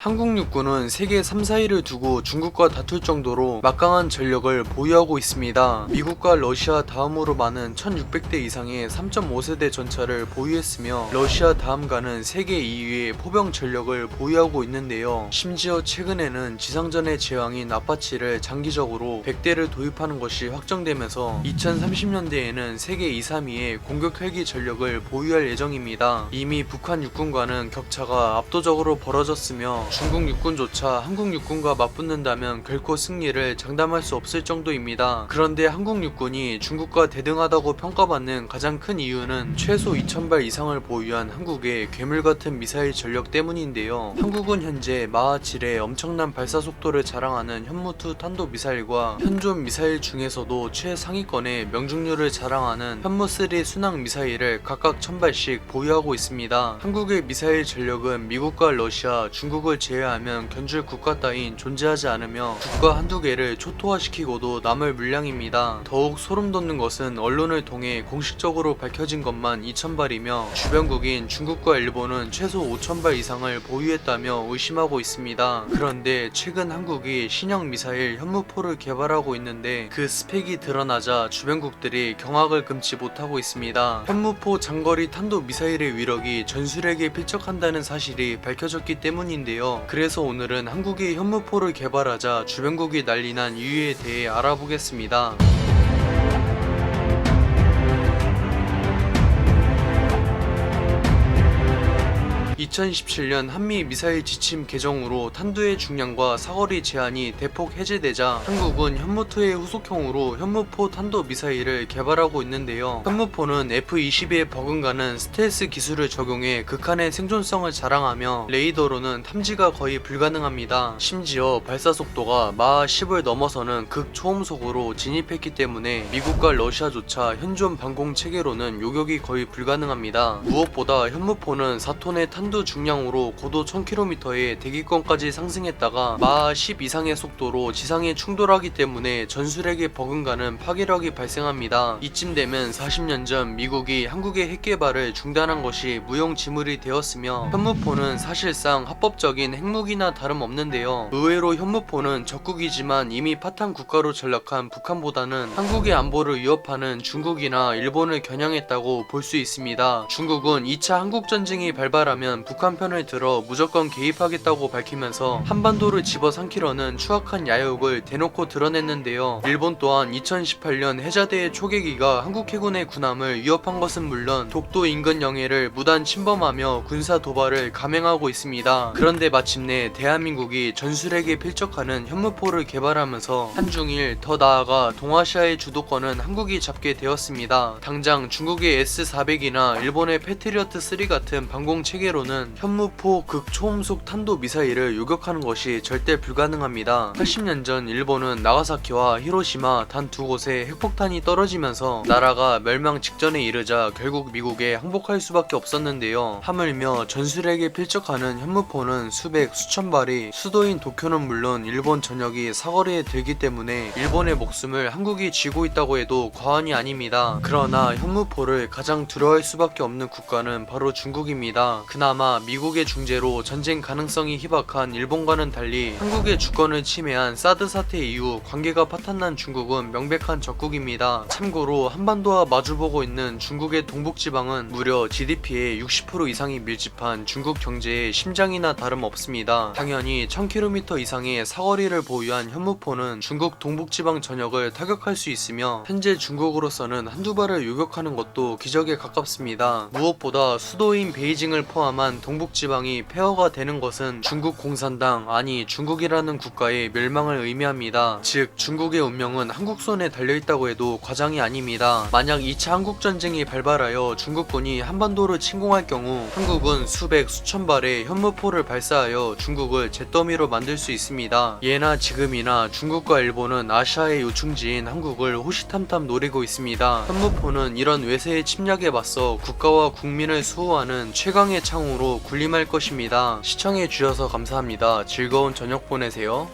한국 육군은 세계 3, 4위를 두고 중국과 다툴 정도로 막강한 전력을 보유하고 있습니다. 미국과 러시아 다음으로 많은 1600대 이상의 3.5세대 전차를 보유했으며 러시아 다음 가는 세계 2위의 포병 전력을 보유하고 있는데요. 심지어 최근에는 지상전의 제왕인 아파치를 장기적으로 100대를 도입하는 것이 확정되면서 2030년대에는 세계 2, 3위의 공격 헬기 전력을 보유할 예정입니다. 이미 북한 육군과는 격차가 압도적으로 벌어졌으며 중국 육군조차 한국 육군과 맞붙는다면 결코 승리를 장담할 수 없을 정도입니다. 그런데 한국 육군이 중국과 대등하다고 평가받는 가장 큰 이유는 최소 2000발 이상을 보유한 한국의 괴물같은 미사일 전력 때문인데요. 한국은 현재 마하 7의 엄청난 발사 속도를 자랑하는 현무2 탄도미사일과 현존 미사일 중에서도 최상위권의 명중률을 자랑하는 현무3 순항 미사일을 각각 1000발씩 보유하고 있습니다. 한국의 미사일 전력은 미국과 러시아, 중국을 제외하면 견줄 국가 따윈 존재하지 않으며 국가 한두 개를 초토화시키고도 남을 물량입니다. 더욱 소름 돋는 것은 언론을 통해 공식적으로 밝혀진 것만 2000발이며 주변국인 중국과 일본은 최소 5000발 이상을 보유했다며 의심하고 있습니다. 그런데 최근 한국이 신형 미사일 현무4를 개발하고 있는데 그 스펙이 드러나자 주변국들이 경악을 금치 못하고 있습니다. 현무4 장거리 탄도 미사일의 위력이 전술핵에 필적한다는 사실이 밝혀졌기 때문인데요. 그래서 오늘은 한국이 현무4를 개발하자 주변국이 난리난 이유에 대해 알아보겠습니다. 2017년 한미 미사일 지침 개정으로 탄두의 중량과 사거리 제한이 대폭 해제되자 한국은 현무2의 후속형으로 현무4 탄도 미사일을 개발하고 있는데요. 현무4는 F-22에 버금가는 스텔스 기술을 적용해 극한의 생존성을 자랑하며 레이더로는 탐지가 거의 불가능합니다. 심지어 발사 속도가 마하 10을 넘어서는 극초음속으로 진입했기 때문에 미국과 러시아조차 현존 방공 체계로는 요격이 거의 불가능합니다. 무엇보다 현무4는 4톤의 탄두 중량으로 고도 1000km의 대기권까지 상승했다가 마하 10 이상의 속도로 지상에 충돌하기 때문에 전술핵에 버금가는 파괴력이 발생합니다. 이쯤 되면 40년 전 미국이 한국의 핵 개발을 중단한 것이 무용지물이 되었으며 현무4는 사실상 합법적인 핵무기나 다름없는데요. 의외로 현무4는 적국이지만 이미 파탄 국가로 전락한 북한보다는 한국의 안보를 위협하는 중국이나 일본을 겨냥했다고 볼 수 있습니다. 중국은 2차 한국전쟁이 발발하면 북한 편을 들어 무조건 개입하겠다고 밝히면서 한반도를 집어삼키려는 추악한 야욕을 대놓고 드러냈는데요. 일본 또한 2018년 해자대의 초계기가 한국 해군의 군함을 위협한 것은 물론 독도 인근 영해를 무단 침범하며 군사 도발을 감행하고 있습니다. 그런데 마침내 대한민국이 전술핵에 필적하는 현무4를 개발하면서 한중일 더 나아가 동아시아의 주도권은 한국이 잡게 되었습니다. 당장 중국의 S-400이나 일본의 패트리어트 3 같은 방공 체계로는 현무4 극초음속 탄도 미사일을 요격하는 것이 절대 불가능합니다. 80년 전 일본은 나가사키와 히로시마 단 두 곳에 핵폭탄이 떨어지면서 나라가 멸망 직전에 이르자 결국 미국에 항복할 수밖에 없었는데요. 하물며 전술핵에 필적하는 현무4는 수백 수천 발이 수도인 도쿄는 물론 일본 전역이 사거리에 들기 때문에 일본의 목숨을 한국이 쥐고 있다고 해도 과언이 아닙니다. 그러나 현무4를 가장 두려워할 수밖에 없는 국가는 바로 중국입니다. 그나마 미국의 중재로 전쟁 가능성이 희박한 일본과는 달리 한국의 주권을 침해한 사드 사태 이후 관계가 파탄난 중국은 명백한 적국입니다. 참고로 한반도와 마주보고 있는 중국의 동북지방은 무려 GDP의 60% 이상이 밀집한 중국 경제의 심장이나 다름없습니다. 당연히 1000km 이상의 사거리를 보유한 현무4는 중국 동북지방 전역을 타격할 수 있으며 현재 중국으로서는 한두 발을 요격하는 것도 기적에 가깝습니다. 무엇보다 수도인 베이징을 포함한 동북지방이 폐허가 되는 것은 중국 공산당 아니 중국이라는 국가의 멸망을 의미합니다. 즉 중국의 운명은 한국 손에 달려있다고 해도 과장이 아닙니다. 만약 2차 한국전쟁이 발발하여 중국군이 한반도를 침공할 경우 한국은 수백 수천 발의 현무4를 발사하여 중국을 잿더미로 만들 수 있습니다. 예나 지금이나 중국과 일본은 아시아의 요충지인 한국을 호시탐탐 노리고 있습니다. 현무4는 이런 외세의 침략에 맞서 국가와 국민을 수호하는 최강의 창으로 군림할 것입니다. 시청해주셔서 감사합니다. 즐거운 저녁 보내세요.